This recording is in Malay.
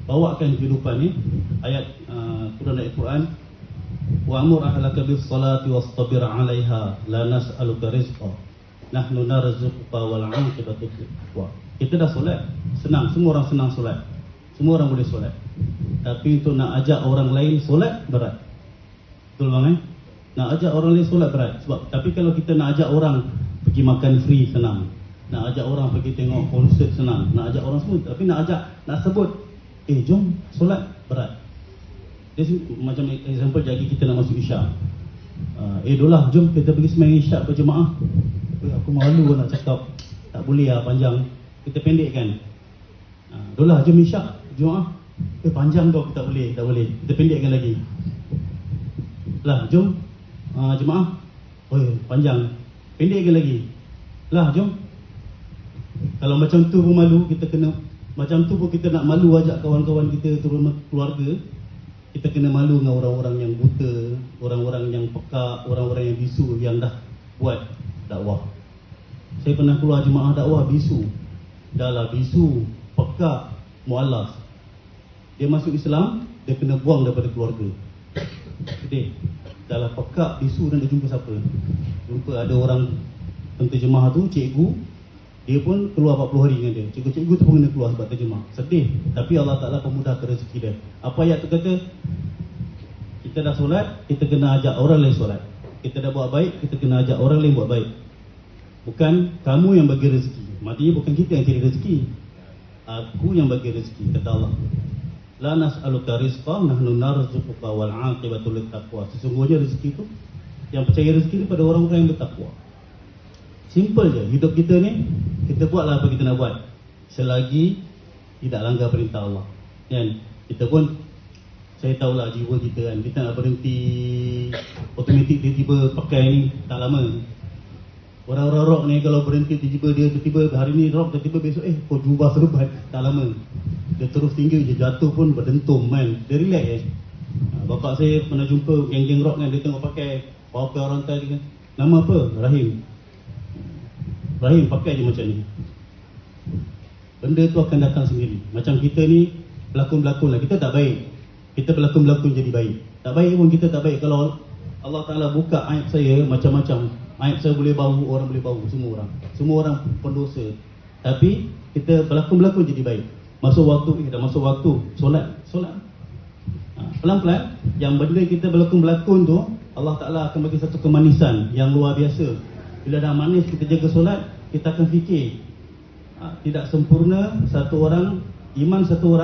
bawakan kehidupan ni. Ayat Quran, wa'mur ahlaka bis salati wastabir 'alaiha la nas'aluka rizqa nahnu narzuquka wal 'aqibatu littaqwa. Kita dah solat, senang, semua orang senang solat. Semua orang boleh solat. Tapi untuk nak ajak orang lain solat berat. Betul bang Nak ajak orang lain solat berat. Sebab tapi kalau kita nak ajak orang pergi makan free senang. Nak ajak orang pergi tengok konsert senang. Nak ajak orang semua, tapi nak sebut jom solat berat. Dia macam example jadi kita nak masuk isyak. Dolah jom kita pergi sembahyang isyak berjemaah. Aku malu nak cakap. Tak boleh lah panjang. Kita pendekkan. Dolah jom isyak jemaah. Panjang tu tak boleh. Kita pendekkan lagi. Lah jom jemaah. Panjang. Pendekkan lagi. Lah jom. Kalau macam tu pun malu, kita kena macam tu pun kita nak malu ajak kawan-kawan kita, terutama keluarga. Kita kena malu dengan orang-orang yang buta, orang-orang yang pekak, orang-orang yang bisu yang dah buat dakwah. Saya pernah keluar jemaah dakwah bisu. Dah lah bisu, pekak, mualaf. Dia masuk Islam, dia kena buang daripada keluarga. Jadi, dah lah pekak, bisu dan dia jumpa siapa? Jumpa ada orang penterjemah tu, cikgu. Dia pun keluar 40 hari dengan dia. Cikgu-cikgu tu pun kena keluar sebab terjemah. Sedih. Tapi Allah Ta'ala pemudahkan rezeki dia. Apa ayat tu kata? Kita dah solat, kita kena ajak orang lain solat. Kita dah buat baik, kita kena ajak orang lain buat baik. Bukan kamu yang bagi rezeki. Maksudnya bukan kita yang cari rezeki. Aku yang bagi rezeki, kata Allah. La nas'aluka rizqa nahnu narzuquka wal 'aqibatu littaqwa. Sesungguhnya rezeki tu, yang percaya rezeki ni pada orang-orang yang bertakwa. Simple je, hidup kita ni, kita buatlah apa kita nak buat selagi tidak langgar perintah Allah. Kan? Kita pun, saya tahulah jiwa kita kan, kita nak berhenti automatik tiba-tiba pakai ni, tak lama. Orang-orang rock ni kalau berhenti tiba-tiba hari ni rock, tiba-tiba besok kau jubah serban, tak lama. Dia terus tinggi je, jatuh pun berdentum kan. Dia relax Bapak saya pernah jumpa geng-geng rock kan, dia tengok pakai pakai orang tadi kan. Nama apa? Rahim pakai je macam ni. Benda tu akan datang sendiri. Macam kita ni berlakon-berlakon lah. Kita tak baik, kita berlakon-berlakon jadi baik. Tak baik pun kita tak baik. Kalau Allah Ta'ala buka aib saya macam-macam, aib saya boleh bau, orang boleh bau, semua orang pendosa. Tapi kita berlakon-berlakon jadi baik. Masuk waktu, dah masuk waktu solat. Pelan-pelan, yang benda kita berlakon-berlakon tu, Allah Ta'ala akan bagi satu kemanisan yang luar biasa. Bila dah manis, kita jaga solat, kita akan fikir tidak sempurna satu orang, iman satu orang